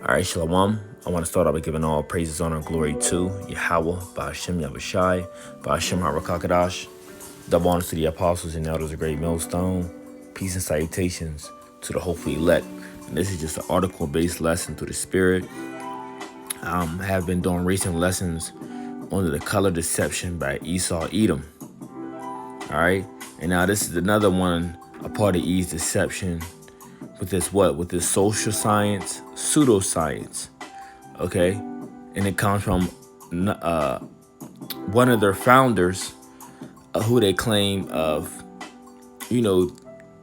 All right, Shalom. I want to start off by giving all praises, honor, and glory to Yahweh, Ba'ashem Yahushai, Ba'ashem Harakakadash. Double honors to the apostles and elders of Great Millstone. Peace and salutations to the hopefully elect. And this is just an article-based lesson through the Spirit. I have been doing recent lessons on the color deception by Esau Edom. All right, and now this is another one, a part of Eve's deception with this social science, pseudoscience. Okay, and it comes from one of their founders, who they claim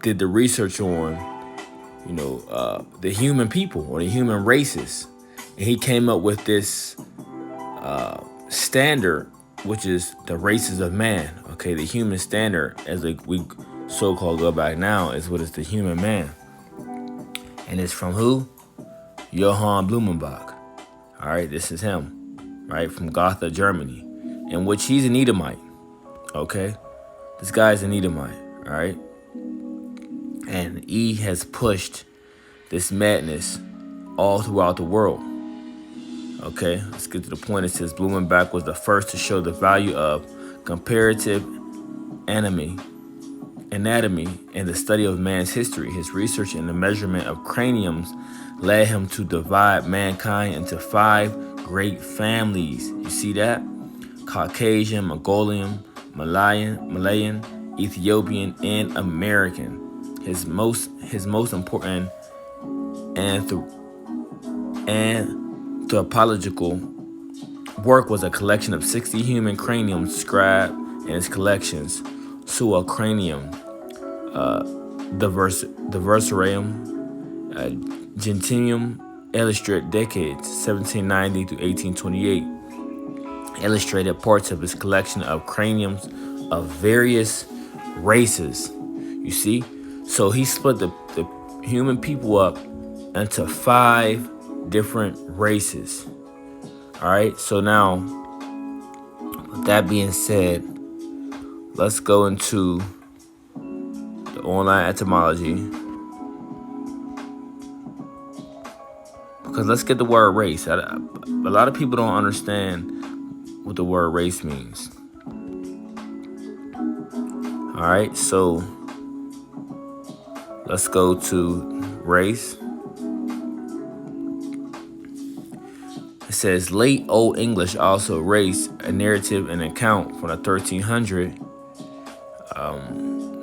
did the research on, the human people or the human races, and he came up with this standard, which is the races of man. Okay, the human standard, as we so-called go back now, is what is the human man, and it's from who? Johann Blumenbach. All right, this is him, right, from Gotha, Germany, in which he's an Edomite. Okay, this guy's an Edomite. All right, and he has pushed this madness all throughout the world. Okay, let's get to the point. It says Blumenbach was the first to show the value of comparative anatomy and the study of man's history. His research in the measurement of craniums led him to divide mankind into 5 great families. You see that? Caucasian, Mongolian, Malayan, Ethiopian, and American. His most important anthropological work was a collection of 60 human craniums described in his collections: Sua Cranium, Diversarium, Gentium, illustrate decades 1790 to 1828. Illustrated parts of his collection of craniums of various races. You see? So he split the human people up into 5 different races. All right, so now, with that being said, let's go into the online etymology. Because let's get the word race. A lot of people don't understand what the word race means. All right, so let's go to race. It says late Old English, also race, a narrative and account from the 1300.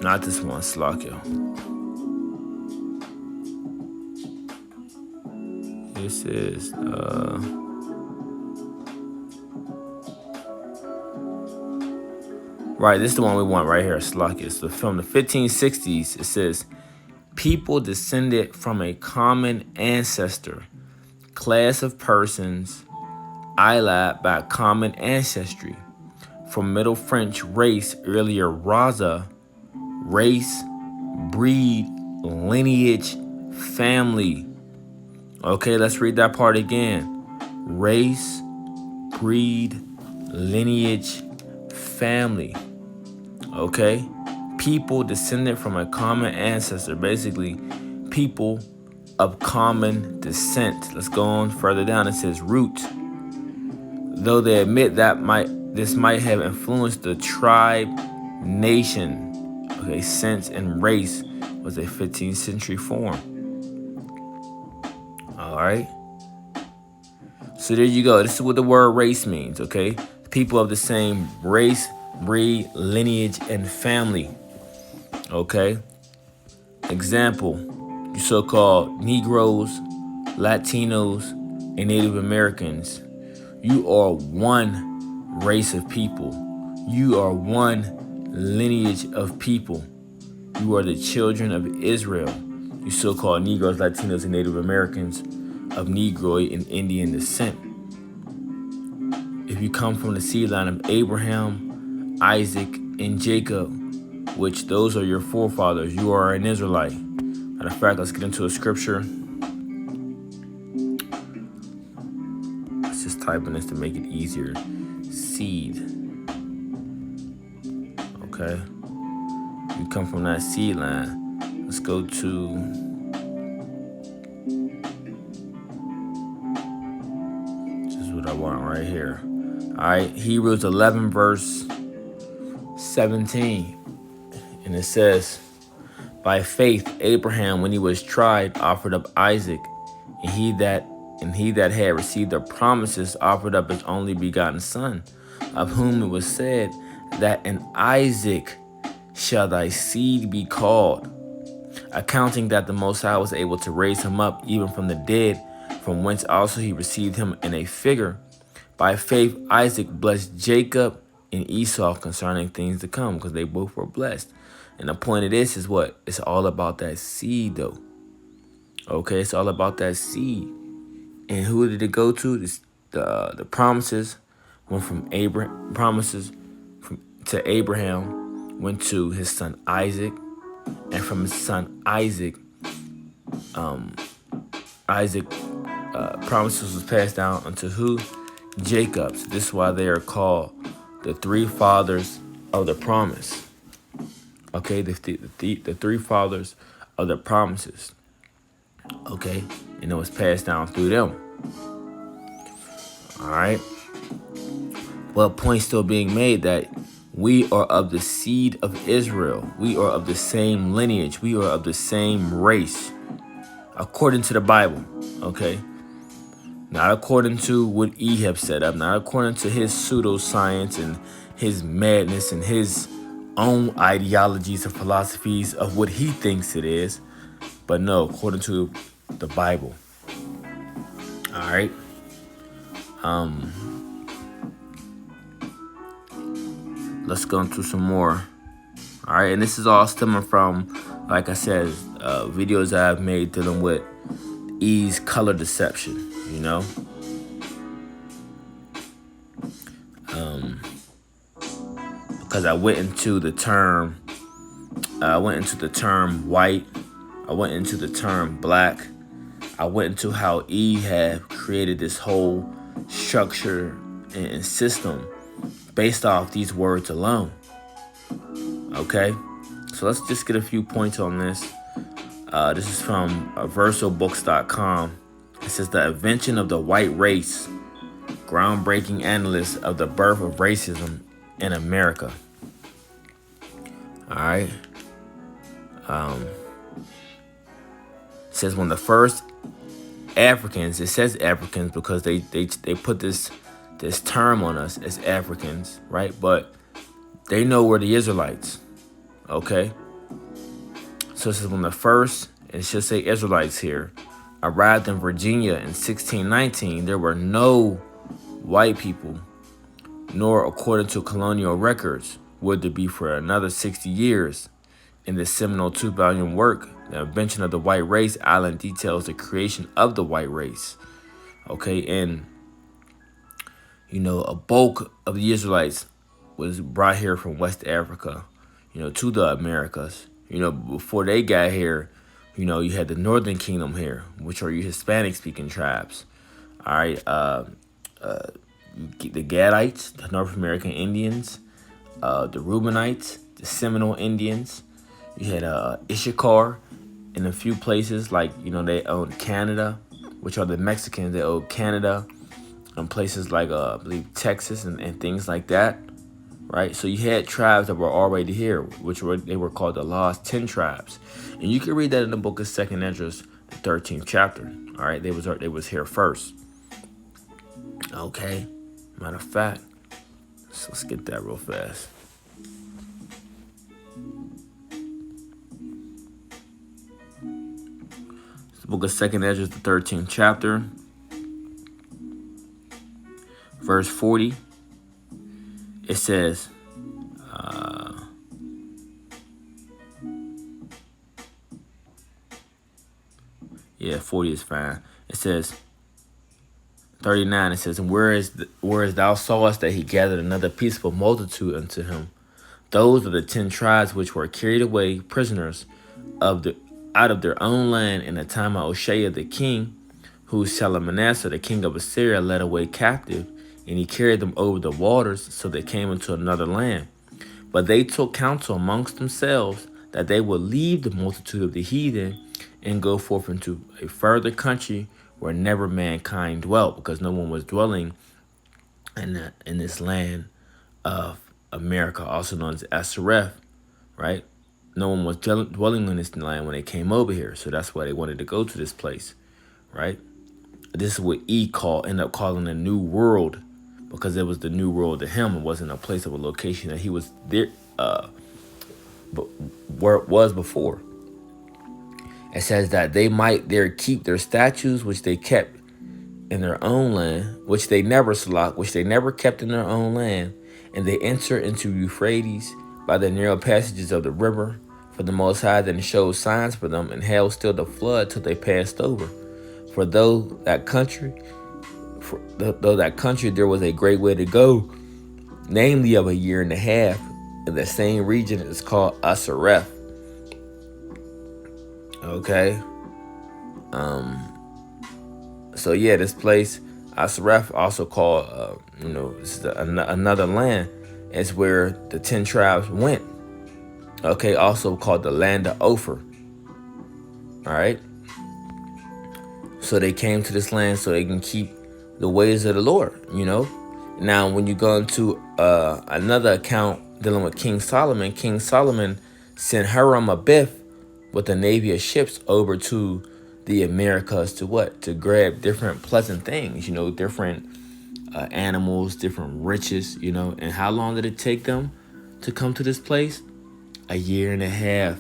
Not this one, Slovakia. This is right. This is the one we want right here, Slovakia. So from the 1560s, it says people descended from a common ancestor, class of persons allied by common ancestry. From Middle French race, earlier raza, race, breed, lineage, family. Okay, let's read that part again. Race, breed, lineage, family. Okay, people descended from a common ancestor, basically people of common descent. Let's go on further down. It says root. Though they admit that this might have influenced the tribe nation. Okay, sense and race was a 15th century form. All right. So there you go. This is what the word race means. Okay, people of the same race, breed, lineage, and family. Okay. Example: you so-called Negroes, Latinos, and Native Americans. You are one race of people. You are one lineage of people. You are the children of Israel. You so-called Negroes, Latinos, and Native Americans of Negroid and Indian descent. If you come from the seed line of Abraham, Isaac, and Jacob, which those are your forefathers, you are an Israelite. Matter of fact, let's get into a scripture. Let's just type in this to make it easier. Seed. Okay. You come from that seed line. Let's go to I want right here. All right, Hebrews 11 verse 17, and it says, by faith Abraham, when he was tried, offered up Isaac, and he that had received the promises offered up his only begotten son, of whom it was said, that in Isaac shall thy seed be called, accounting that the Most High was able to raise him up even from the dead, from whence also he received him in a figure. By faith Isaac blessed Jacob and Esau concerning things to come, because they both were blessed. And the point of this is what? It's all about that seed, though. Okay, it's all about that seed. And who did it go to? The promises went from Abraham. To Abraham went to his son Isaac, and from his son Isaac, promises was passed down unto who? Jacob. So this is why they are called the three fathers of the promise. Okay, the three fathers of the promises. Okay, and it was passed down through them. All right. But point still being made that we are of the seed of Israel. We are of the same lineage. We are of the same race, according to the Bible. Okay, not according to what Ehab set up, not according to his pseudoscience and his madness and his own ideologies and philosophies of what he thinks it is, but no, according to the Bible. All right. Let's go into some more. All right, and this is all stemming from, like I said, videos that I've made dealing with E's color deception. You know, because I went into the term white. I went into the term black. I went into how E have created this whole structure and system based off these words alone. Okay, so let's just get a few points on this. This is from versobooks.com. It says, the invention of the white race, groundbreaking analysis of the birth of racism in America. All right. It says when the first Africans, it says Africans because they put this term on us as Africans, right? But they know we're the Israelites. Okay. So it says when the first, it should say Israelites here, arrived in Virginia in 1619, there were no white people, nor according to colonial records would there be for another 60 years. In the seminal 2-volume work, The Invention of the White Race, Allen details the creation of the white race. Okay, and you know, a bulk of the Israelites was brought here from West Africa, you know, to the Americas. You know, before they got here, you know, you had the Northern Kingdom here, which are your Hispanic-speaking tribes. All right, the Gadites, the North American Indians, the Reubenites, the Seminole Indians. You had Issachar in a few places, like, you know, they owned Canada, which are the Mexicans. They owned Canada, and places like, I believe, Texas and things like that. Right, so you had tribes that were already here, they were called the Lost 10 Tribes, and you can read that in the book of 2nd Esdras, the 13th chapter. All right, they was here first. Okay, matter of fact, so let's get that real fast. It's the book of 2nd Esdras, the 13th chapter, verse 40. It says, 40 is fine. It says, 39, it says, and whereas thou sawest that he gathered another peaceable multitude unto him, those are the 10 tribes which were carried away prisoners out of their own land in the time of Hoshea the king, who Shalmaneser the king of Assyria led away captive, and he carried them over the waters, so they came into another land. But they took counsel amongst themselves that they would leave the multitude of the heathen and go forth into a further country where never mankind dwelt, because no one was dwelling in this land of America, also known as Asareth, right? No one was dwelling on this land when they came over here, so that's why they wanted to go to this place, right? This is what ended up calling the New World, because it was the New World to him. It wasn't a place of a location that he was there, but where it was before. It says that they might there keep their statues, which they kept in their own land, which they never kept in their own land, and they enter into Euphrates by the narrow passages of the river. For the Most High then showed signs for them, and held still the flood till they passed over. For though that country there was a great way to go, namely of a year and a half, in the same region is called Asareth. Okay. So yeah, this place, Asareth, also called, this is another land. It's where the 10 tribes went. Okay, also called the land of Ophir. All right. So they came to this land so they can keep the ways of the Lord, Now, when you go into another account dealing with King Solomon sent Hiram Abiff with a navy of ships over to the Americas to what? To grab different pleasant things, different animals, different riches, And how long did it take them to come to this place? A year and a half.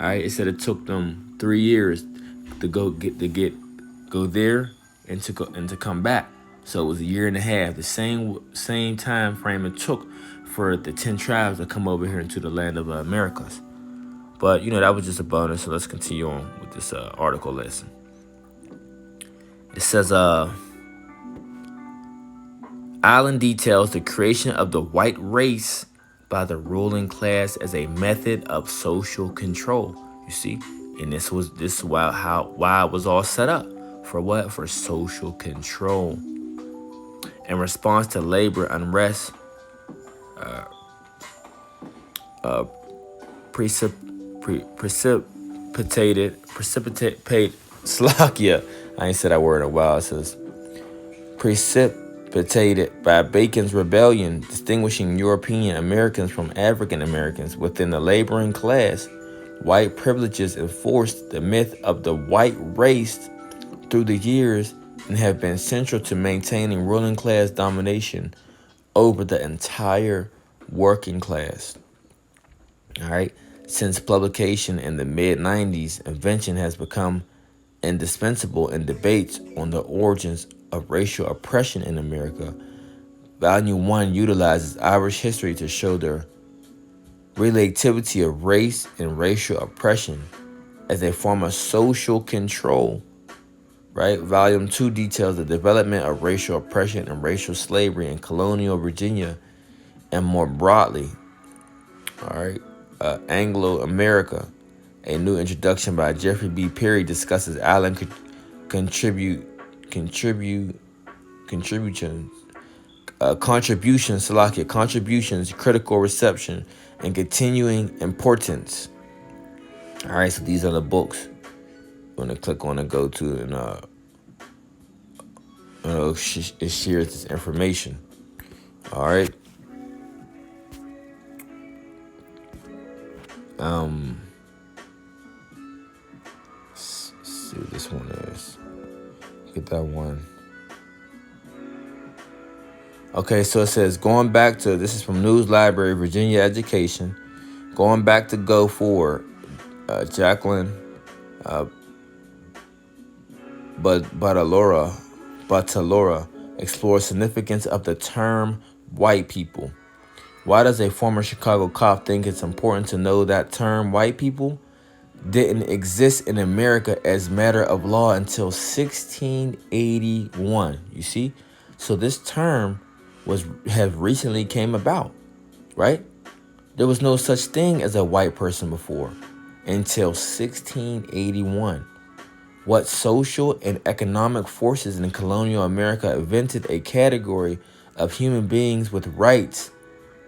All right. It said it took them 3 years to go there and to come back. So it was a year and a half, the same time frame it took for the 10 tribes to come over here into the land of Americas. But that was just a bonus. So let's continue on with this article lesson. It says, Island details the creation of the white race by the ruling class as a method of social control. You see, and this is why it was all set up for what? For social control. In response to labor unrest, Slovakia. I ain't said that word in a while. It says precipitated by Bacon's rebellion, distinguishing European Americans from African Americans within the laboring class. White privileges enforced the myth of the white race through the years and have been central to maintaining ruling class domination over the entire working class. All right. Since publication in the mid-90s, invention has become indispensable in debates on the origins of racial oppression in America. Volume 1 utilizes Irish history to show the relativity of race and racial oppression as a form of social control. Right? Volume 2 details the development of racial oppression and racial slavery in colonial Virginia and more broadly. All right. Anglo-America, a new introduction by Jeffrey B. Perry, discusses island contributions, critical reception, and continuing importance. All right, so these are the books I'm going to click on and go to, and it shares this information. All right. Let's see what this one is. Get that one. Okay, so it says, this is from News Library, Virginia Education. Going back to go forward, Jacqueline Batalora explores significance of the term white people. Why does a former Chicago cop think it's important to know that term white people didn't exist in America as matter of law until 1681? You see? So this term have recently came about, right? There was no such thing as a white person before until 1681. What social and economic forces in colonial America invented a category of human beings with rights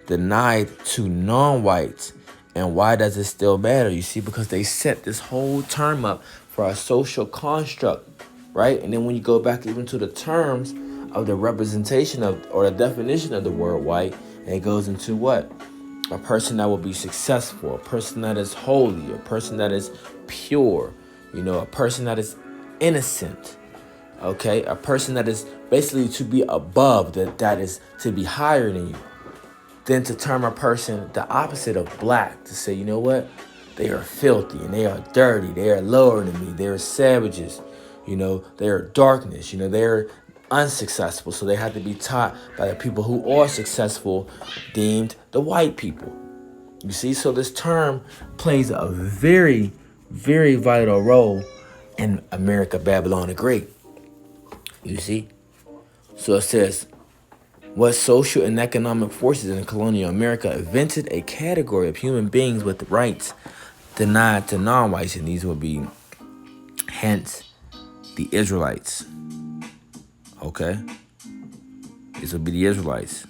denied to non-whites, and why does it still matter? You see, because they set this whole term up for a social construct, right? And then when you go back even to the terms of the representation of, or the definition of the word white, and it goes into what? A person that will be successful, a person that is holy, a person that is pure, a person that is innocent, okay? A person that is basically to be above, that is to be higher than you. Then to term a person the opposite of black, to say, you know what? They are filthy and they are dirty. They are lower than me. They are savages. They are darkness. They are unsuccessful. So they have to be taught by the people who are successful, deemed the white people. You see, so this term plays a very, very vital role in America, Babylon the Great. You see? So it says, what social and economic forces in colonial America invented a category of human beings with rights denied to non-whites, and these would be, hence, the Israelites. Okay? These would be the Israelites.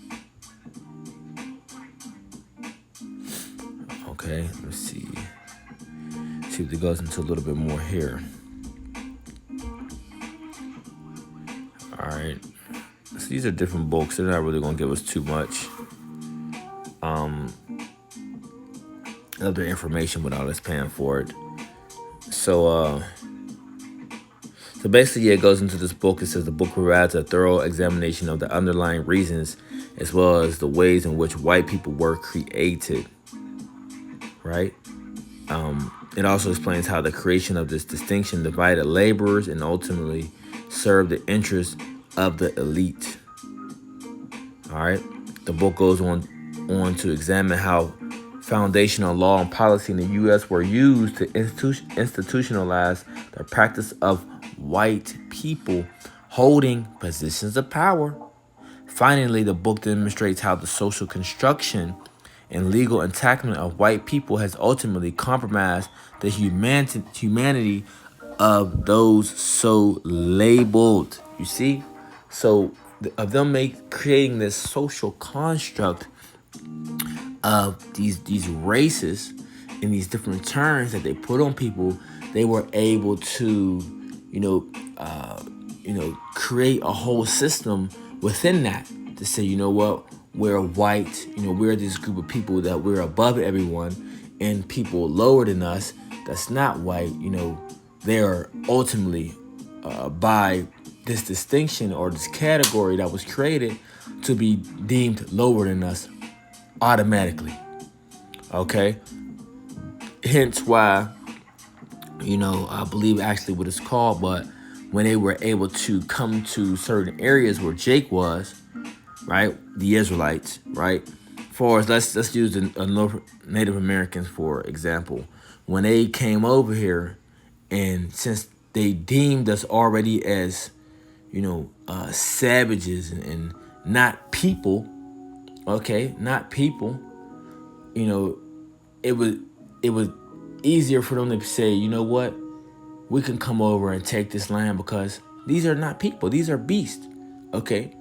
Okay, let's see. See if it goes into a little bit more here. All right. So these are different books. They're not really going to give us too much other information without us paying for it. So basically, it goes into this book. It says the book provides a thorough examination of the underlying reasons as well as the ways in which white people were created. Right? It also explains how the creation of this distinction divided laborers and ultimately served the interests of the elite. All right. The book goes on to examine how foundational law and policy in the U.S. were used to institutionalize the practice of white people holding positions of power. Finally, the book demonstrates how the social construction and legal entitlement of white people has ultimately compromised the humanity of those so labeled. You see? So of them creating this social construct of these races and these different terms that they put on people, they were able to, create a whole system within that to say, you know what, we're white, we're this group of people that we're above everyone, and people lower than us that's not white, they're ultimately by this distinction or this category that was created to be deemed lower than us automatically. Okay? Hence why, I believe actually what it's called, but when they were able to come to certain areas where Jake was, right? The Israelites, right? For us, let's use the Native Americans, for example. When they came over here, and since they deemed us already as, savages and not people, okay, not people, it was easier for them to say, you know what, we can come over and take this land because these are not people, these are beasts, okay?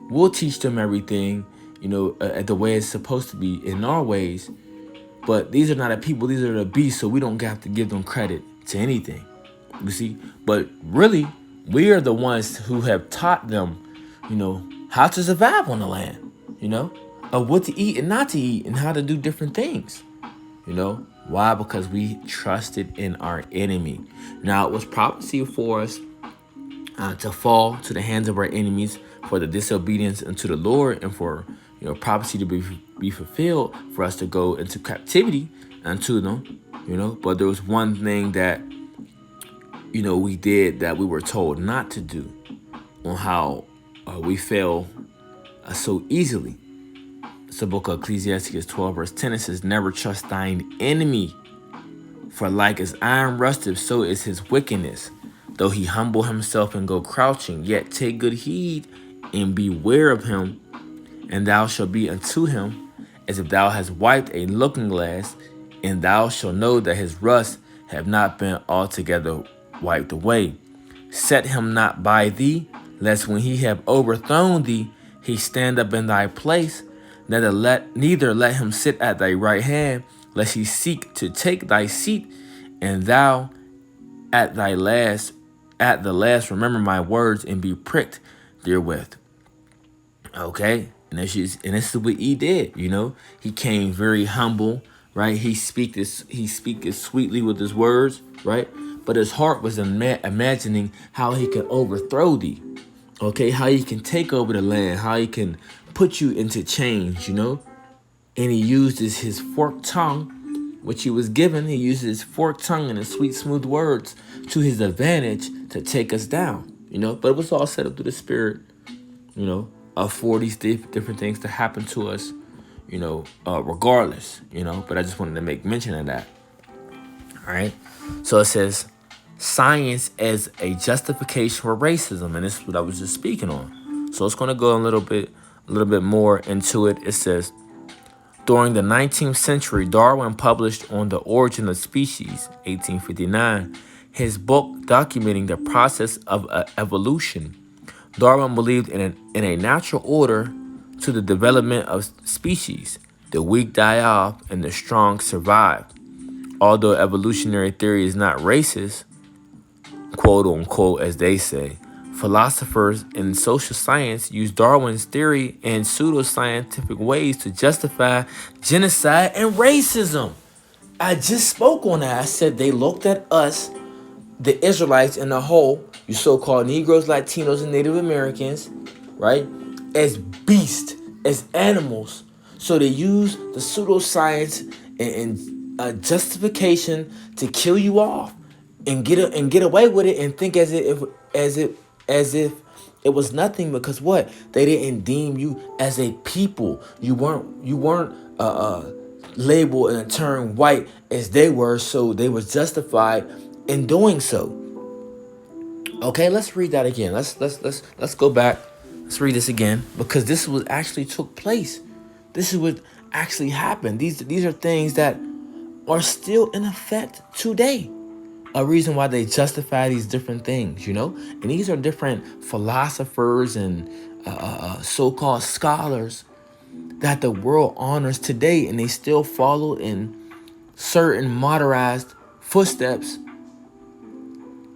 We'll teach them everything, the way it's supposed to be in our ways, but these are not the people, these are the beasts, so we don't have to give them credit to anything, you see? But really, we are the ones who have taught them, how to survive on the land, of what to eat and not to eat and how to do different things, Why? Because we trusted in our enemy. Now, it was prophecy for us to fall to the hands of our enemies for the disobedience unto the Lord, and for prophecy to be fulfilled for us to go into captivity unto them, But there was one thing that we did that we were told not to do, on how we fell so easily. It's the book of Ecclesiastes 12 verse 10. It says, never trust thine enemy, for like as iron rusteth, so is his wickedness. Though he humble himself and go crouching, yet take good heed and beware of him, and thou shalt be unto him as if thou hast wiped a looking glass, and thou shalt know that his rust have not been altogether wiped away. Set him not by thee, lest when he have overthrown thee, he stand up in thy place. Neither let him sit at thy right hand, lest he seek to take thy seat, and thou at the last remember my words and be pricked therewith. Okay? And this is what he did, you know. He came very humble, right? He speaketh sweetly with his words, right? But his heart was imagining how he could overthrow thee. Okay, how he can take over the land, how he can put you into chains, you know. And he uses his forked tongue, which he was given. He uses his forked tongue and his sweet, smooth words to his advantage to take us down, you know. But it was all set up through the Spirit, you know, for these different things to happen to us, you know, regardless, you know. But I just wanted to make mention of that. All right. So it says science as a justification for racism, and this is what I was just speaking on. So it's going to go a little bit more into it. It says, during the 19th century, Darwin published On the Origin of Species, 1859, his book documenting the process of evolution. Darwin believed in a natural order to the development of species. The weak die off and the strong survive. Although evolutionary theory is not racist, quote unquote, as they say, philosophers in social science use Darwin's theory and pseudoscientific ways to justify genocide and racism. I just spoke on that. I said they looked at us, the Israelites in the whole, you so-called Negroes, Latinos, and Native Americans, right, as beasts, as animals. So they use the pseudoscience and justification to kill you off and get away with it and think as if it was nothing, because what? They didn't deem you as a people. You weren't labeled and turned white as they were, so they was justified in doing so. Okay, let's read that again. Let's go back. Let's read this again, because this is what actually took place. This is what actually happened. These are things that are still in effect today. A reason why they justify these different things, you know? And these are different philosophers and so-called scholars that the world honors today, and they still follow in certain modernized footsteps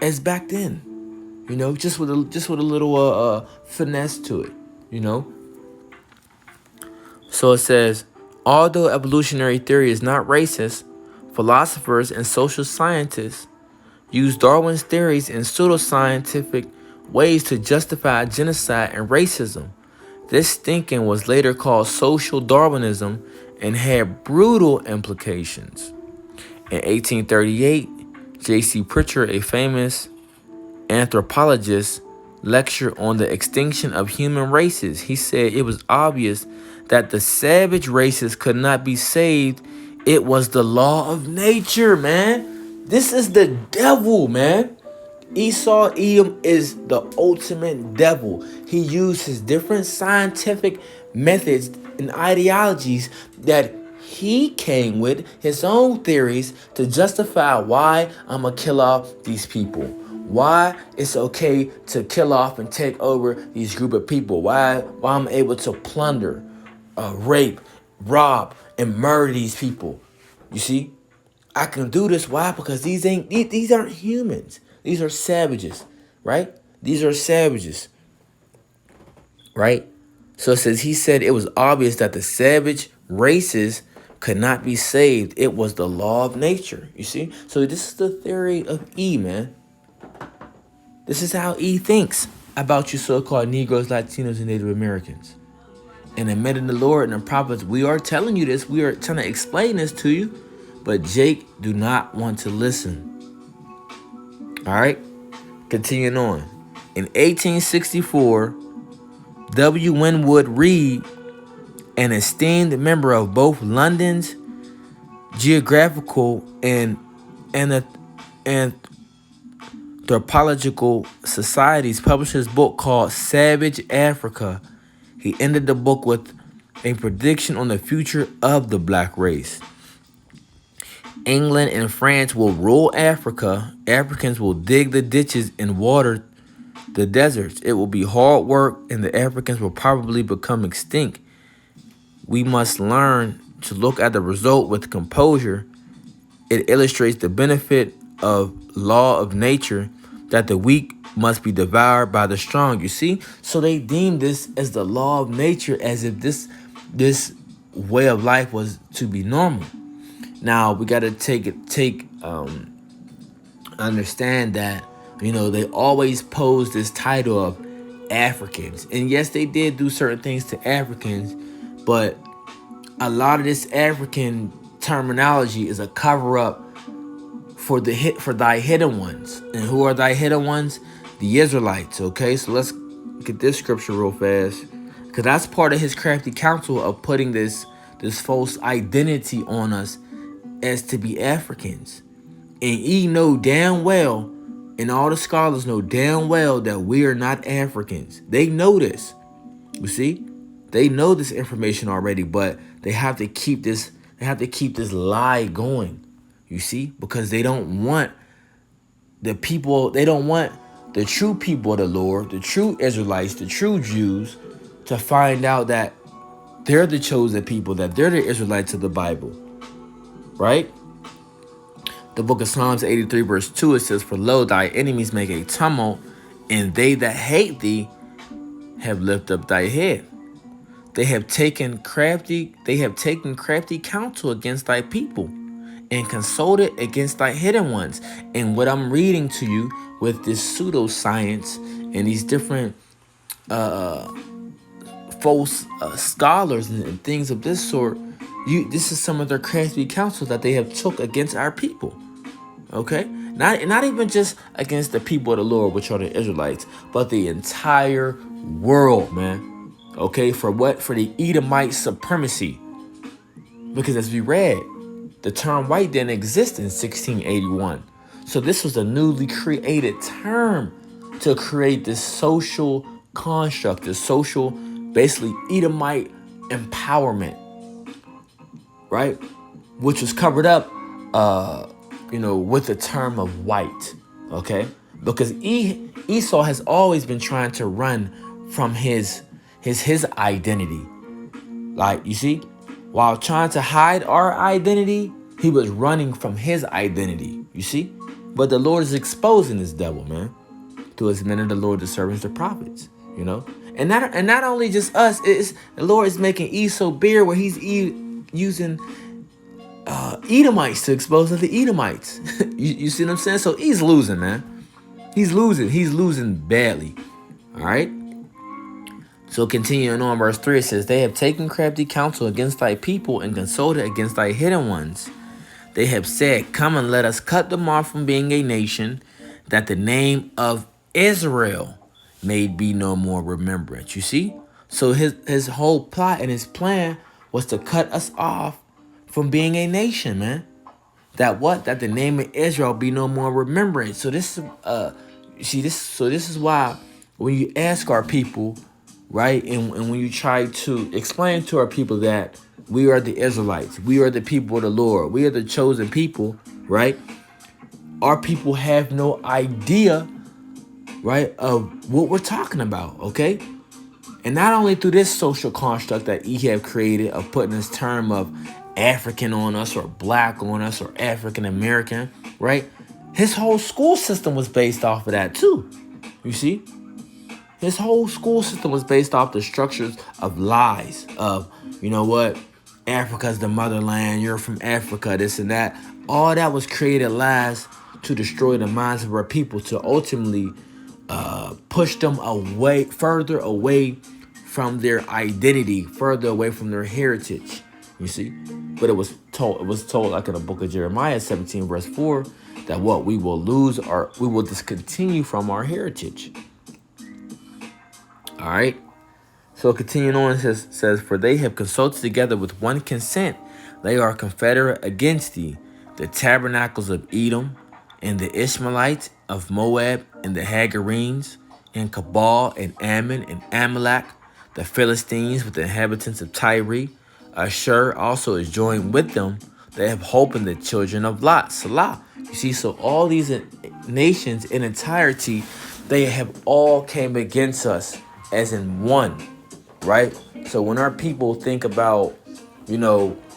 as back then, you know, just with a little finesse to it, you know. So it says, although evolutionary theory is not racist, philosophers and social scientists use Darwin's theories in pseudoscientific ways to justify genocide and racism. This thinking was later called social Darwinism and had brutal implications. In 1838, J.C. Pritchard, a famous anthropologist, lectured on the extinction of human races. He said it was obvious that the savage races could not be saved. It was the law of nature, man. This is the devil, man. Esau, Edom is the ultimate devil. He used his different scientific methods and ideologies that he came with, his own theories, to justify why I'm going to kill off these people. Why it's okay to kill off and take over these group of people. Why I'm able to plunder, rape, rob, and murder these people. You see? I can do this. Why? Because these aren't humans. These are savages, right? These are savages, right? So it says, he said it was obvious that the savage races could not be saved. It was the law of nature, you see? So this is the theory of E, man. This is how E thinks about you so-called Negroes, Latinos, and Native Americans. And the men of the Lord and the prophets, we are telling you this. We are trying to explain this to you. But Jake do not want to listen. All right? Continuing on. In 1864, W. Winwood Reade, an esteemed member of both London's Geographical and Anthropological Societies, published his book called Savage Africa. He ended the book with a prediction on the future of the black race. England and France will rule Africa. Africans will dig the ditches and water the deserts. It will be hard work, and the Africans will probably become extinct. We must learn to look at the result with composure. It illustrates the benefit of law of nature, that the weak must be devoured by the strong. You see? So they deemed this as the law of nature, as if this way of life was to be normal. Now we gotta understand that, they always pose this title of Africans. And yes, they did do certain things to Africans, but a lot of this African terminology is a cover up for thy hidden ones. And who are thy hidden ones? The Israelites. Okay, so let's get this scripture real fast, because that's part of his crafty counsel of putting this false identity on us as to be Africans. And ye know damn well, and all the scholars know damn well, that we are not Africans. They know this. You see, they know this information already, but they have to keep this. They have to keep this lie going. You see, because they don't want the people. They don't want the true people of the Lord, the true Israelites, the true Jews, to find out that they're the chosen people, that they're the Israelites of the Bible, right? The book of Psalms 83 verse 2, it says, "For lo, thy enemies make a tumult, and they that hate thee have lifted up thy head. They have taken crafty counsel against thy people, and consulted against thy hidden ones." And what I'm reading to you with this pseudoscience and these different false scholars and things of this sort, this is some of their crafty counsel that they have took against our people. Okay, not even just against the people of the Lord, which are the Israelites, but the entire world, man. Okay, for what? For the Edomite supremacy. Because as we read, the term white didn't exist in 1681. So this was a newly created term to create this social construct, this social, basically Edomite empowerment, right? Which was covered up, with the term of white, okay? Because Esau has always been trying to run from his identity. Like, you see, while trying to hide our identity, he was running from his identity, you see? But the Lord is exposing this devil, man, through his men of the Lord, the servants, the prophets, And not only just us, the Lord is making Esau beer, where he's using Edomites to expose other Edomites. you see what I'm saying? So he's losing, man. He's losing badly. All right. So continuing on, verse 3, it says, "They have taken crafty counsel against thy people, and consulted against thy hidden ones. They have said, come and let us cut them off from being a nation, that the name of Israel may be no more remembrance." You see? So his whole plot and his plan was to cut us off from being a nation, man. That the name of Israel be no more remembrance. So this is why when you ask our people, right, and when you try to explain to our people that we are the Israelites, we are the people of the Lord, we are the chosen people, right? Our people have no idea, right, of what we're talking about, okay? And not only through this social construct that he have created of putting this term of African on us, or black on us, or African American, right? His whole school system was based off of that too. You see? His whole school system was based off the structures of lies of, Africa's the motherland, you're from Africa, this and that. All that was created lies to destroy the minds of our people, to ultimately push them further away from their identity, further away from their heritage. You see? But it was told like in the book of Jeremiah 17 verse 4, that what we will lose, or we will discontinue from our heritage. All right. So continuing on, it says, "For they have consulted together with one consent. They are confederate against thee, the tabernacles of Edom, and the Ishmaelites of Moab, and the Hagarenes, and Cabal, and Ammon, and Amalek, the Philistines with the inhabitants of Tyre. Ashur also is joined with them. They have hope in the children of Lot." Salah. You see, so all these nations in entirety, they have all came against us as in one, right? So when our people think about,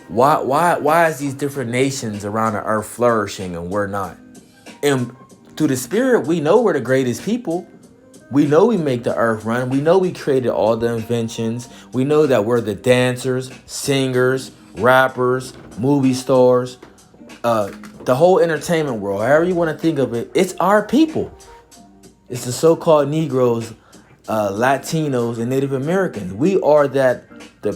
why is these different nations around the earth flourishing and we're not? And through the spirit, we know we're the greatest people. We know we make the earth run. We know we created all the inventions. We know that we're the dancers, singers, rappers, movie stars, the whole entertainment world, however you want to think of it. It's our people. It's the so-called Negroes, Latinos, and Native Americans. We are the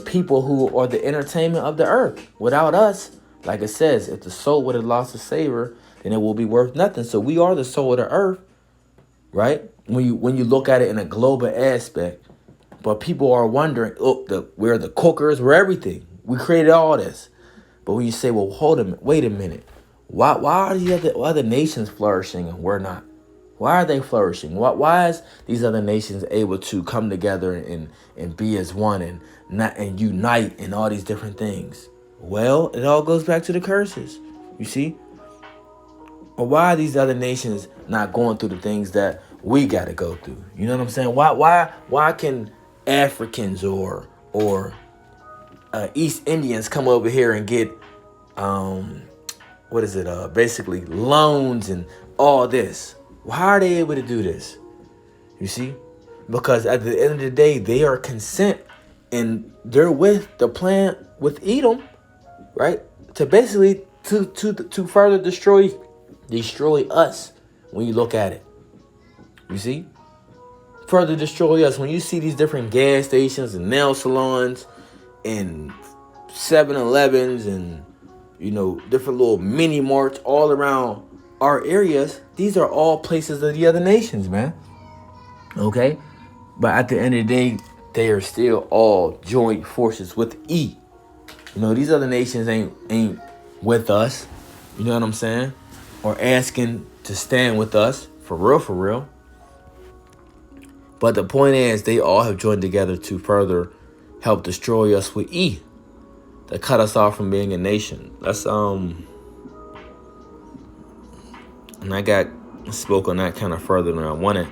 people who are the entertainment of the earth. Without us, like it says, if the soul would have lost its savor, then it will be worth nothing. So we are the soul of the earth, right? When you look at it in a global aspect, but people are wondering, we're the cookers, we're everything. We created all this. But when you say, well, wait a minute. Why are the other nations flourishing and we're not? Why are they flourishing? Why is these other nations able to come together and be as one and unite and all these different things? Well, it all goes back to the curses. You see? Or why are these other nations not going through the things that we got to go through? You know what I'm saying? Why can Africans or East Indians come over here and get basically loans and all this? Why are they able to do this? You see? Because at the end of the day, they are consent and they're with the plan with Edom, right? To basically to further destroy us when you look at it. You see? Further destroy us. When you see these different gas stations and nail salons and 7-Elevens and, different little mini marts all around our areas, these are all places of the other nations, man. Okay? But at the end of the day, they are still all joint forces with E. These other nations ain't with us. You know what I'm saying? Or asking to stand with us. For real. But the point is, they all have joined together to further help destroy us with E. To cut us off from being a nation. That's and I spoke on that kind of further than I wanted.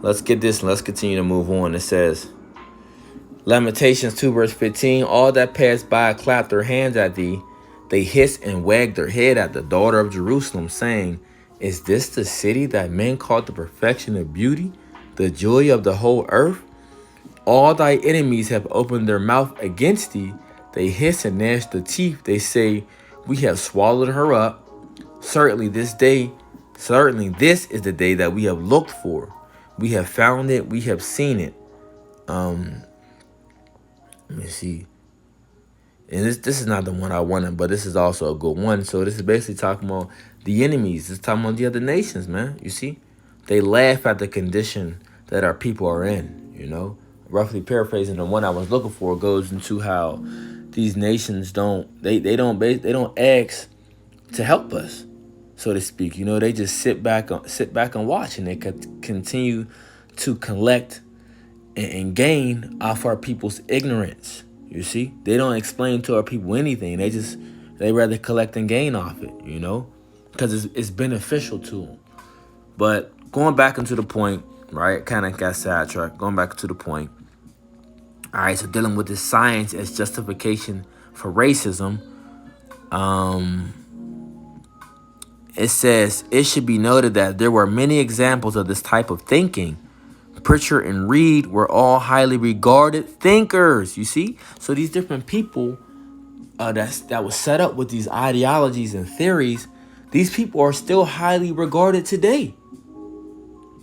Let's get this and let's continue to move on. It says, Lamentations 2 verse 15, all that passed by clapped their hands at thee. They hissed and wagged their head at the daughter of Jerusalem, saying, is this the city that men called the perfection of beauty, the joy of the whole earth? All thy enemies have opened their mouth against thee. They hiss and gnash the teeth. They say, we have swallowed her up. Certainly this is the day that we have looked for. We have found it. We have seen it. Let me see. And this is not the one I wanted, but this is also a good one. So this is basically talking about the enemies. It's talking about the other nations, man. You see? They laugh at the condition that our people are in, Roughly paraphrasing, the one I was looking for goes into how these nations don't ask to help us, so to speak. They just sit back and watch, and they could continue to collect and gain off our people's ignorance. You see, they don't explain to our people anything. They rather collect and gain off it, because it's beneficial to them. But going back into the point, right? Kind of got sidetracked. Going back to the point. All right, so dealing with this science as justification for racism. It says, it should be noted that there were many examples of this type of thinking. Pritchard and Reed were all highly regarded thinkers, you see? So these different people that was set up with these ideologies and theories, these people are still highly regarded today.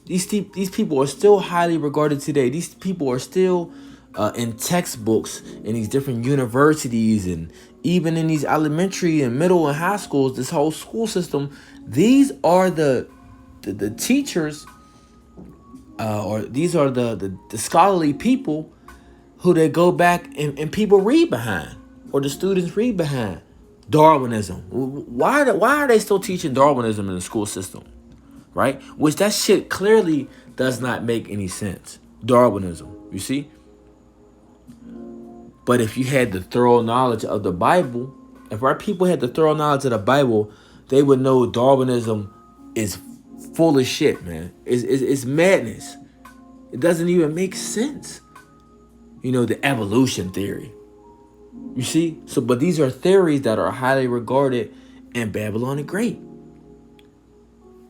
These people are still highly regarded today. These people are still in textbooks in these different universities and even in these elementary and middle and high schools, this whole school system. These are the teachers, or these are the scholarly people who they go back and people read behind, or the students read behind. Darwinism. Why are they still teaching Darwinism in the school system? Right? Which that shit clearly does not make any sense. Darwinism, you see? But if you had the thorough knowledge of the Bible, if our people had the thorough knowledge of the Bible, they would know Darwinism is full of shit, man. It's madness. It doesn't even make sense. The evolution theory. You see? But these are theories that are highly regarded in Babylon the Great.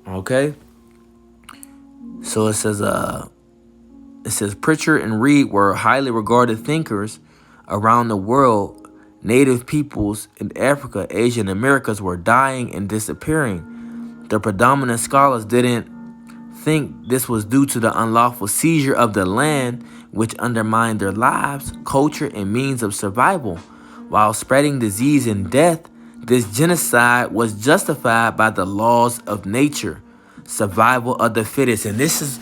Okay? So it says Pritchard and Reed were highly regarded thinkers around the world. Native peoples in Africa, Asia, and Americas were dying and disappearing. The predominant scholars didn't think this was due to the unlawful seizure of the land, which undermined their lives, culture, and means of survival. While spreading disease and death, this genocide was justified by the laws of nature, survival of the fittest. And this is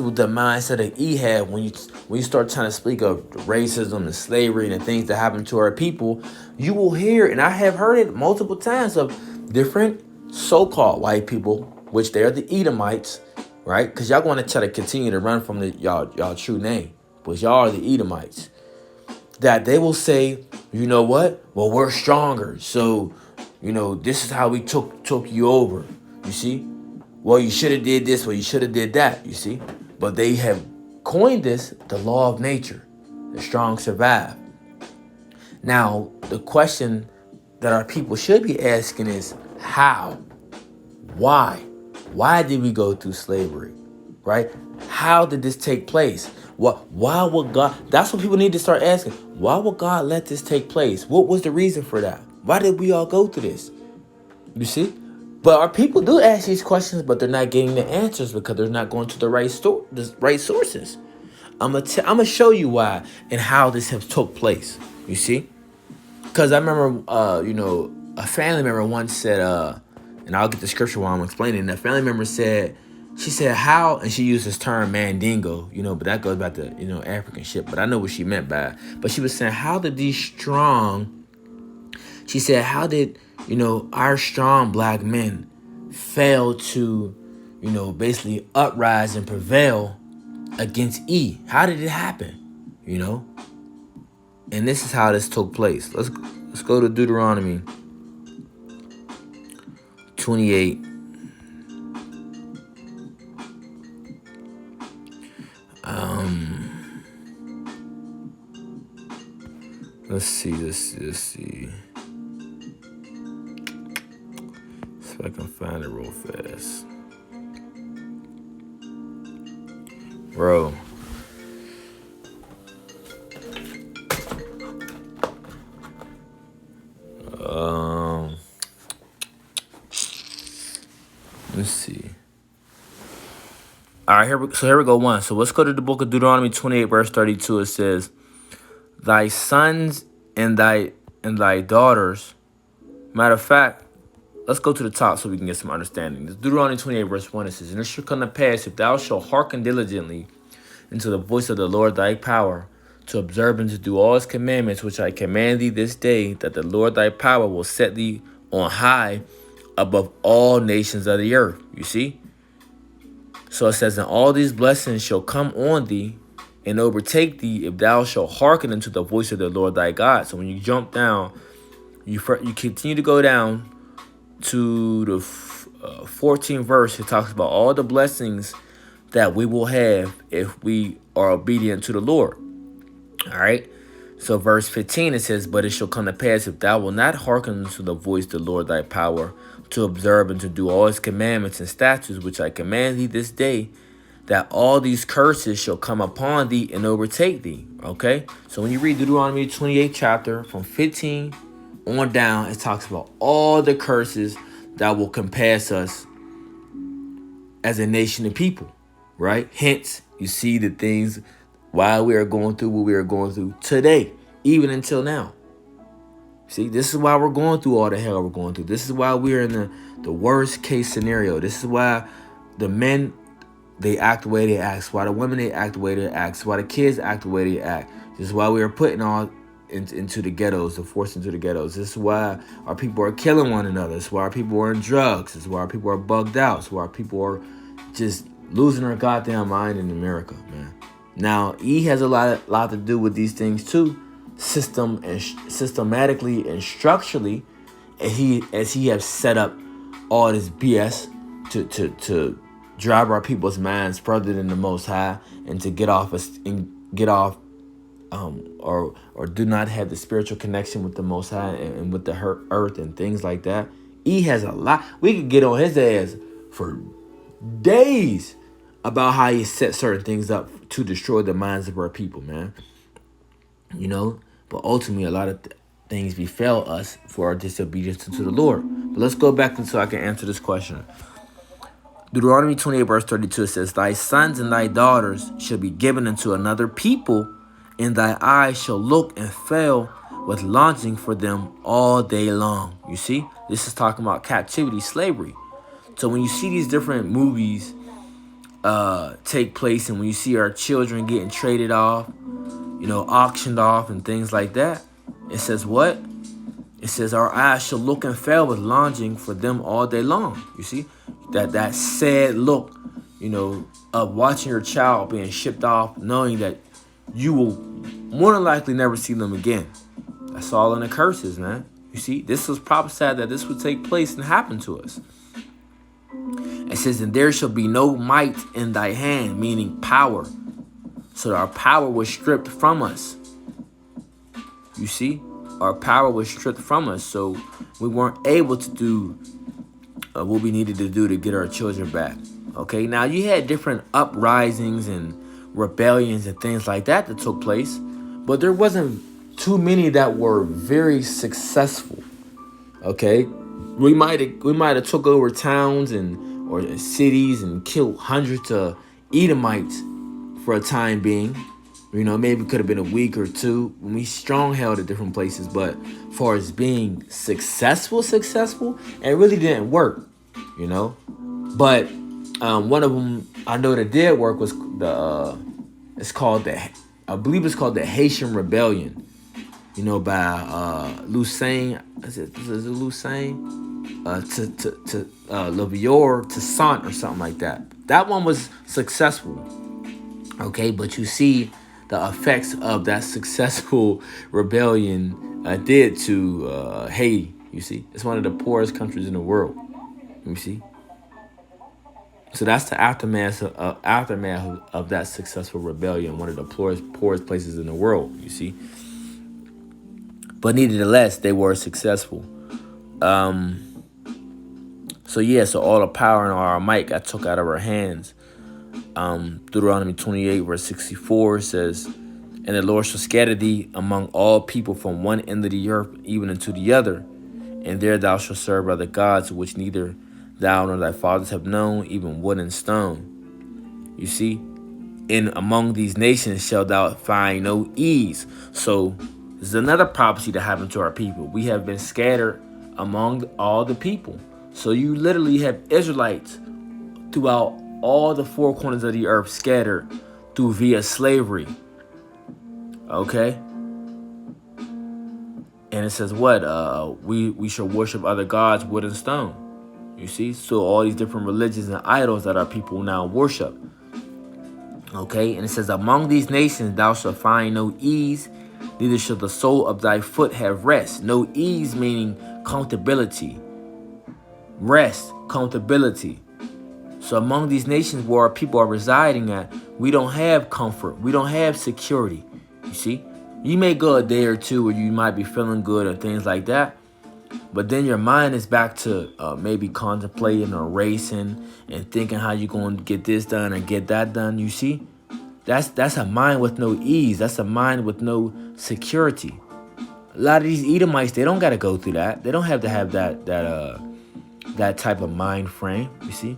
what the mindset of E had when you start trying to speak of racism and slavery and the things that happen to our people. You will hear, and I have heard it multiple times, of different so-called white people, which they are the Edomites, right? Because y'all want to try to continue to run from y'all true name, but y'all are the Edomites. That they will say, you know what? Well, we're stronger, so this is how we took you over. You see? Well, you should have did this. Well, you should have did that. You see? But they have coined this the law of nature. The strong survive. Now, the question that our people should be asking is how? Why? Why did we go through slavery? Right? How did this take place? Why would God? That's what people need to start asking. Why would God let this take place? What was the reason for that? Why did we all go through this? You see? But our people do ask these questions, but they're not getting the answers because they're not going to the right sources. I'm gonna show you why and how this has took place. You see? Because I remember, a family member once said, and I'll get the scripture while I'm explaining. That family member said, she said, how, and she used this term mandingo, but that goes back to, African shit, but I know what she meant by it. But she was saying, how did these strong, she said, how did, our strong black men fail to, basically uprise and prevail against E? How did it happen? And this is how this took place. Let's go to Deuteronomy 28. Let's see. See if I can find it real fast. Bro. Let's see. All right, here we go. One. So let's go to the book of Deuteronomy 28, verse 32. It says, "Thy sons and thy daughters." Matter of fact, let's go to the top so we can get some understanding. This Deuteronomy 28, verse 1. It says, "And it shall come to pass, if thou shalt hearken diligently unto the voice of the Lord thy power, to observe and to do all his commandments which I command thee this day, that the Lord thy power will set thee on high above all nations of the earth." You see? So it says, "And all these blessings shall come on thee and overtake thee, if thou shalt hearken unto the voice of the Lord thy God." So when you jump down, you continue to go down to the 14th verse. It talks about all the blessings that we will have if we are obedient to the Lord. All right. So verse 15, it says, "But it shall come to pass, if thou wilt not hearken to the voice of the Lord thy power, to observe and to do all his commandments and statutes which I command thee this day, that all these curses shall come upon thee and overtake thee." Okay. So when you read Deuteronomy 28 chapter from 15 on down, it talks about all the curses that will compass us as a nation of people, right? Hence, you see the things why we are going through what we are going through today, even until now. See, this is why we're going through all the hell we're going through. This is why we're in the worst case scenario. This is why the men, they act the way they act. Why the women, they act the way they act. Why the kids act the way they act. This is why we are putting all into the ghettos, forced into the ghettos. This is why our people are killing one another. This is why our people are in drugs. This is why our people are bugged out. This is why our people are just losing their goddamn mind in America, man. Now, E has a lot to do with these things too, systematically and structurally, as he has set up all this BS to drive our people's minds further than the Most High, and to get off or do not have the spiritual connection with the Most High and with the earth and things like that. E has a lot. We could get on his ass for days about how he set certain things up to destroy the minds of our people, man. You know, but ultimately a lot of things befell us for our disobedience to the Lord. But let's go back so I can answer this question. Deuteronomy 28 verse 32, it says, thy sons and thy daughters shall be given unto another people, and thy eyes shall look and fail with longing for them all day long. You see, this is talking about captivity, slavery. So when you see these different movies take place, and when you see our children getting traded off, you know, auctioned off and things like that, it says what? It says our eyes shall look and fail with longing for them all day long. You see, that sad look, you know, of watching your child being shipped off, knowing that you will more than likely never see them again. That's all in the curses, man. You see, this was prophesied that this would take place and happen to us. It says, and there shall be no might in thy hand, meaning power. So our power was stripped from us. You see, our power was stripped from us. So we weren't able to do what we needed to do to get our children back. Okay, now you had different uprisings and rebellions and things like that took place, but there wasn't too many that were very successful. Okay, we might have took over towns and or cities and killed hundreds of Edomites for a time being. You know, maybe it could have been a week or two when we strong held at different places, but as far as being successful, it really didn't work, you know. But one of them I know that did work was I believe it's called the Haitian Rebellion, you know, by Lucien, is it Lucien? To Levior Toussaint or something like that. That one was successful. Okay, but you see the effects of that successful rebellion did to Haiti. You see, it's one of the poorest countries in the world. You see, so that's the aftermath of that successful rebellion, one of the poorest places in the world. You see, but nevertheless, they were successful. So all the power and all our might got took out of our hands. Deuteronomy 28 verse 64 says, and the Lord shall scatter thee among all people from one end of the earth even unto the other, and there thou shalt serve other gods which neither thou nor thy fathers have known, even wood and stone. You see, and among these nations shalt thou find no ease. So this is another prophecy that happened to our people. We have been scattered among all the people. So you literally have Israelites throughout all the four corners of the earth scattered through via slavery. Okay? And it says what? We shall worship other gods, wood and stone. You see? So all these different religions and idols that our people now worship. Okay? And it says, among these nations thou shalt find no ease, neither shall the sole of thy foot have rest. No ease meaning comfortability. Rest, comfortability. So among these nations where our people are residing at, we don't have comfort. We don't have security. You see, you may go a day or two where you might be feeling good or things like that, but then your mind is back to maybe contemplating or racing and thinking how you're going to get this done or get that done. You see, that's a mind with no ease. That's a mind with no security. A lot of these Edomites, they don't got to go through that. They don't have to have that type of mind frame. You see.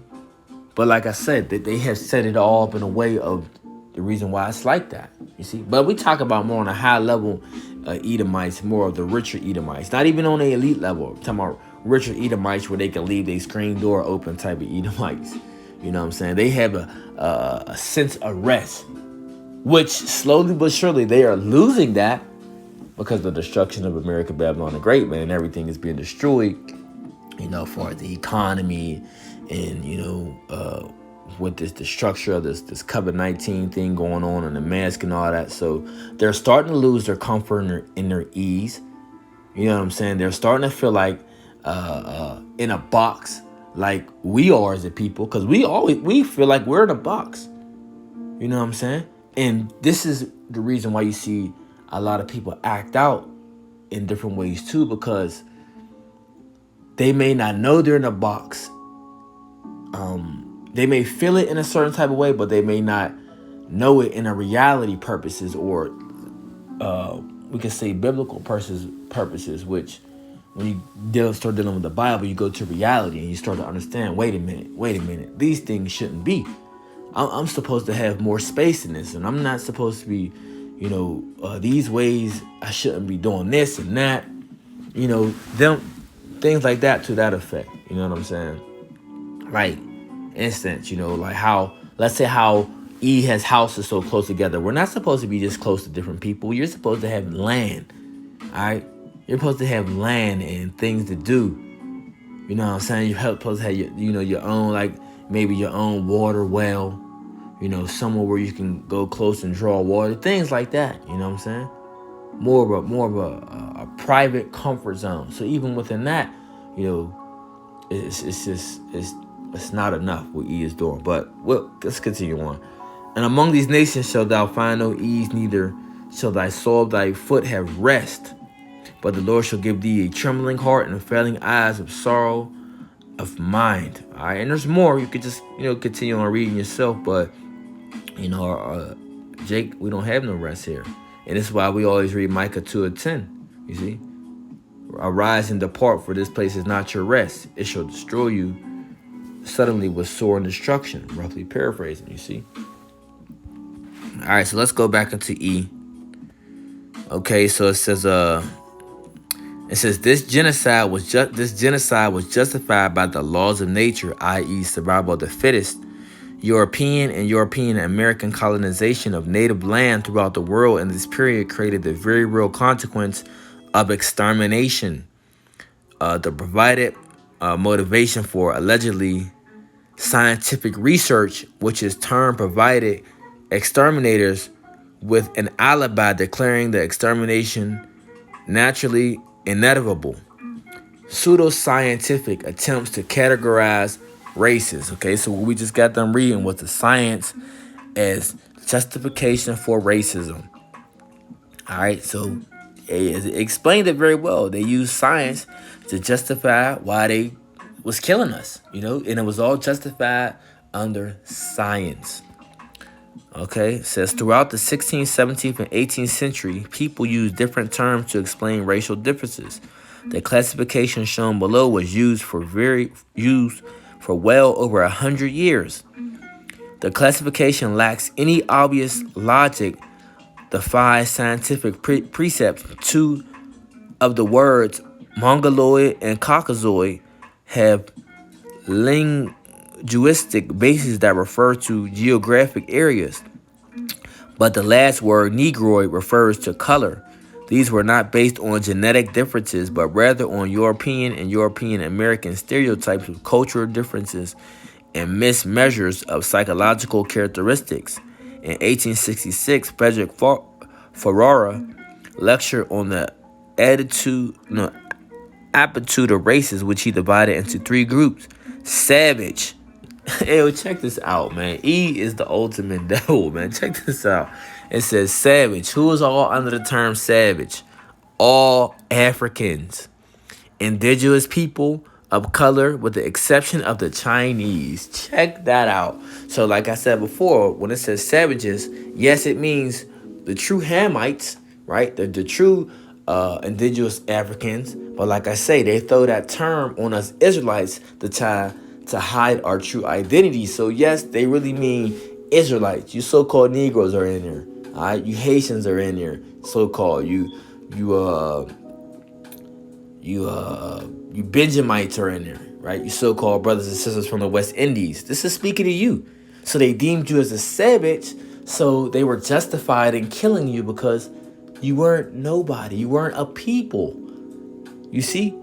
But like I said, they have set it all up in a way of the reason why it's like that, you see. But we talk about more on a high level Edomites, more of the richer Edomites. Not even on the elite level. I'm talking about richer Edomites where they can leave their screen door open type of Edomites. You know what I'm saying? They have a sense of rest, which slowly but surely they are losing that because of the destruction of America, Babylon the Great, man. And everything is being destroyed, you know, for the economy. And, you know, with the structure of this COVID-19 thing going on and the mask and all that. So they're starting to lose their comfort and their ease. You know what I'm saying? They're starting to feel like in a box, like we are as a people, because we feel like we're in a box. You know what I'm saying? And this is the reason why you see a lot of people act out in different ways too, because they may not know they're in a box. they may feel it in a certain type of way, but they may not know it in a reality purposes, or we can say biblical purposes, which when you start dealing with the Bible, you go to reality and you start to understand, wait a minute, these things shouldn't be. I'm supposed to have more space in this, and I'm not supposed to be, these ways. I shouldn't be doing this and that, them things like that, to that effect. You know what I'm saying? Like, instance, like how, let's say how E has houses so close together. We're not supposed to be just close to different people. You're supposed to have land, all right? You're supposed to have land and things to do. You know what I'm saying? You're supposed to have your own, like maybe your own water well, somewhere where you can go close and draw water, things like that. You know what I'm saying? More of a private comfort zone. So even within that, it's not enough what E is doing. But let's continue on. And among these nations shalt thou find no ease, neither shall thy soul of thy foot have rest. But the Lord shall give thee a trembling heart and a failing eyes of sorrow of mind. All right, and there's more. You could just continue on reading yourself, but Jake, we don't have no rest here, and this is why we always read Micah 2:10. You see, arise and depart, for this place is not your rest. It shall destroy you suddenly with sore destruction. Roughly paraphrasing, you see. All right, so let's go back into E. Okay, so it says this genocide was justified by the laws of nature, i.e., survival of the fittest. European and European American colonization of native land throughout the world in this period created the very real consequence of extermination. The provided motivation for allegedly scientific research, which in turn provided exterminators with an alibi declaring the extermination naturally inevitable. Pseudoscientific attempts to categorize races. Okay, so what we just got done reading was the science as justification for racism. All right, so it explained it very well. They used science to justify why they was killing us, and it was all justified under science. Okay, it says throughout the 16th, 17th, and 18th century, people used different terms to explain racial differences. The classification shown below was used for well over 100 years. The classification lacks any obvious logic, defies scientific precepts. Two of the words Mongoloid and Caucasoid have linguistic bases that refer to geographic areas, but the last word, Negroid, refers to color. These were not based on genetic differences, but rather on European and European American stereotypes of cultural differences and mismeasures of psychological characteristics. In 1866, Frederick Ferrara lectured on the aptitude of races, which he divided into three groups. Savage. Hey, check this out, man. E is the ultimate devil, man. Check this out. It says savage. Who is all under the term savage? All Africans, indigenous people of color, with the exception of the Chinese. Check that out. So like I said before, when it says savages, yes, it means the true Hamites, right? The true indigenous Africans. But like I say, they throw that term on us Israelites to hide our true identity. So yes, they really mean Israelites. You so-called Negroes are in there. All right, you Haitians are in there. So-called you Benjamites are in there, right? You so-called brothers and sisters from the West Indies. This is speaking to you. So they deemed you as a savage. So they were justified in killing you because you weren't nobody. You weren't a people. You see?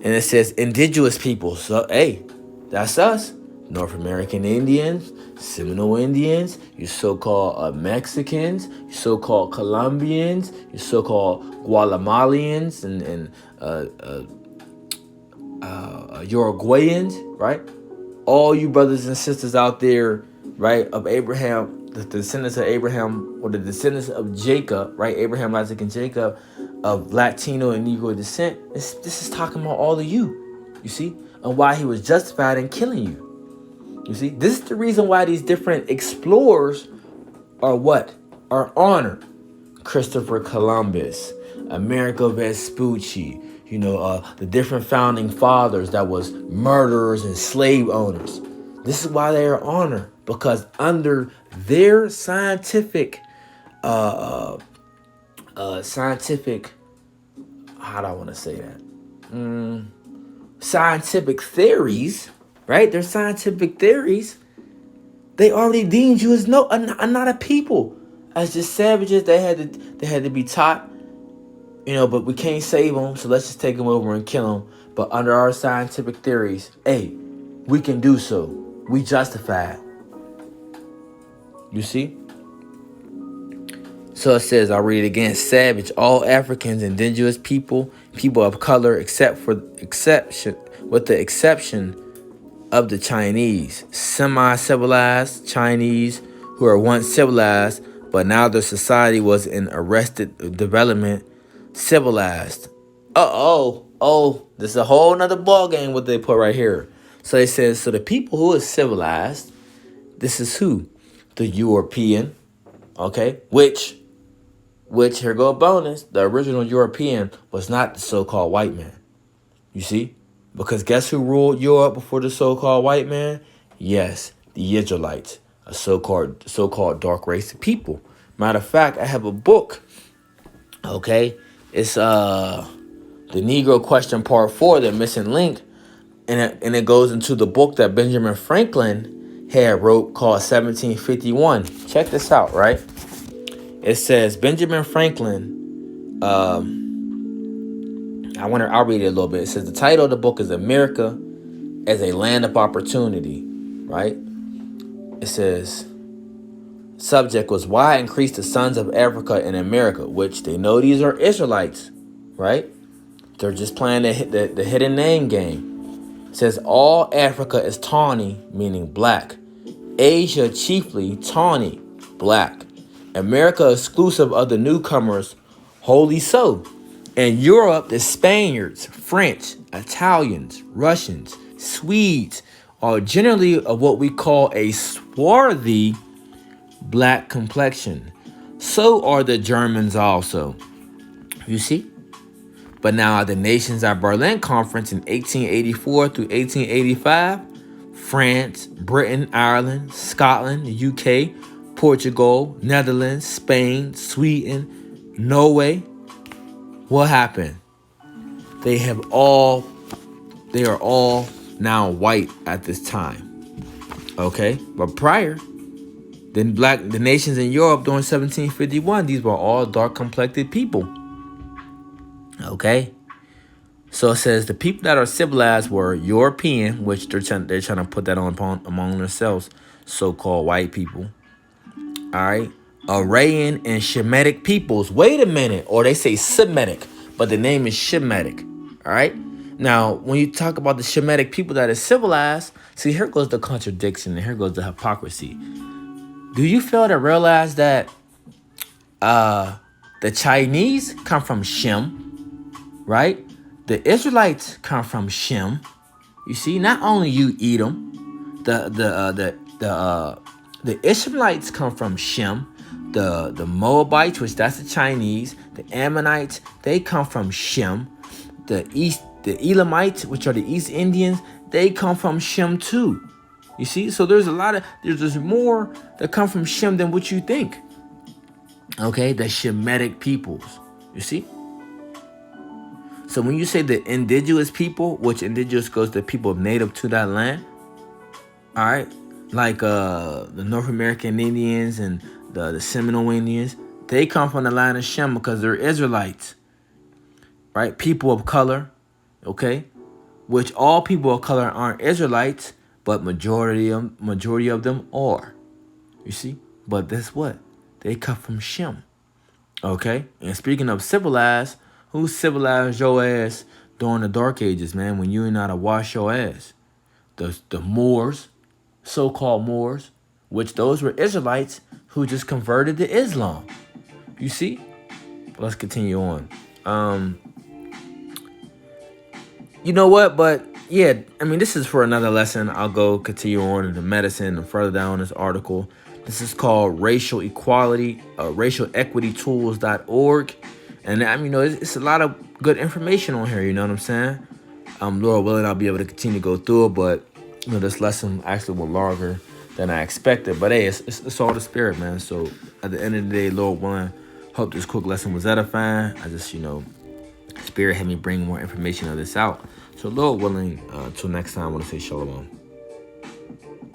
And it says indigenous people. So, hey, that's us. North American Indians, Seminole Indians, you so-called Mexicans, you so-called Colombians, you so-called Guatemalans, and Uruguayans, right? All you brothers and sisters out there, right, of Abraham, the descendants of Abraham, or the descendants of Jacob, right? Abraham, Isaac, and Jacob, of Latino and Negro descent. This is talking about all of you, you see, and why he was justified in killing you. You see, this is the reason why these different explorers are what? Are honored. Christopher Columbus, Amerigo Vespucci, the different founding fathers that was murderers and slave owners. This is why they are honored, because under their scientific, how do I want to say that? Scientific theories, right? Their scientific theories, they already deemed you as not a people, as just savages. They had to be taught, but we can't save them, so let's just take them over and kill them. But under our scientific theories, hey, we can do so. We justify it. You see? So it says, I'll read it again. Savage, all Africans, indigenous people of color, with the exception of the Chinese, semi-civilized Chinese who are once civilized, but now their society was in arrested development, civilized. This is a whole nother ball game what they put right here. So it says, so the people who is civilized, this is who? The European, okay? Which, here go a bonus, the original European was not the so-called white man. You see? Because guess who ruled Europe before the so-called white man? Yes, the Israelites, a so-called dark race of people. Matter of fact, I have a book, okay? It's the Negro Question Part 4, the missing link, and it goes into the book that Benjamin Franklin had wrote called 1751. Check this out, right? It says Benjamin Franklin, I'll read it a little bit. It says the title of the book is America as a Land of Opportunity, right? It says subject was why increase the sons of Africa in America, which they know these are Israelites, right? They're just playing the hidden name game. It says all Africa is tawny, meaning black. Asia chiefly tawny, black. America exclusive of the newcomers, wholly so. And Europe, the Spaniards, French, Italians, Russians, Swedes are generally of what we call a swarthy black complexion. So are the Germans also. You see? But now at the Nations at Berlin Conference in 1884 through 1885, France, Britain, Ireland, Scotland, the UK, Portugal, Netherlands, Spain, Sweden, Norway. What happened? They are all now white at this time. Okay? But prior, the nations in Europe during 1751, these were all dark complected people. Okay? So it says the people that are civilized were European, which they're trying to put that on among themselves, so-called white people. All right. Aryan and Shemitic peoples. Wait a minute. Or they say Semitic, but the name is Shemitic. All right. Now, when you talk about the Shemitic people that is civilized, see, here goes the contradiction and here goes the hypocrisy. Do you fail to realize that the Chinese come from Shem, right? The Israelites come from Shem. You see, not only you Edom, the Ishmaelites come from Shem. The Moabites, which that's the Chinese, the Ammonites, they come from Shem. The Elamites, which are the East Indians, they come from Shem too. You see, so there's more that come from Shem than what you think. Okay, the Shemitic peoples. You see. So when you say the indigenous people, which indigenous goes to people native to that land, all right. Like the North American Indians and the Seminole Indians, they come from the line of Shem because they're Israelites, right? People of color, okay? Which all people of color aren't Israelites, but majority of them are. You see? But that's what? They come from Shem, okay? And speaking of civilized, who civilized your ass during the Dark Ages, man, when you ain't know how to wash your ass? The Moors, so-called Moors, which those were Israelites who just converted to Islam. You see? Let's continue on. You know what? But yeah, I mean, this is for another lesson. I'll go continue on into medicine and further down this article. This is called Racial Equality, racialequitytools.org. And I mean, it's a lot of good information on here, you know what I'm saying? Lord willing, I'll be able to continue to go through it, but this lesson actually went longer than I expected. But hey, it's all the spirit, man. So at the end of the day, Lord willing, hope this quick lesson was edifying. I just, spirit had me bring more information of this out. So Lord willing, till next time, I want to say shalom.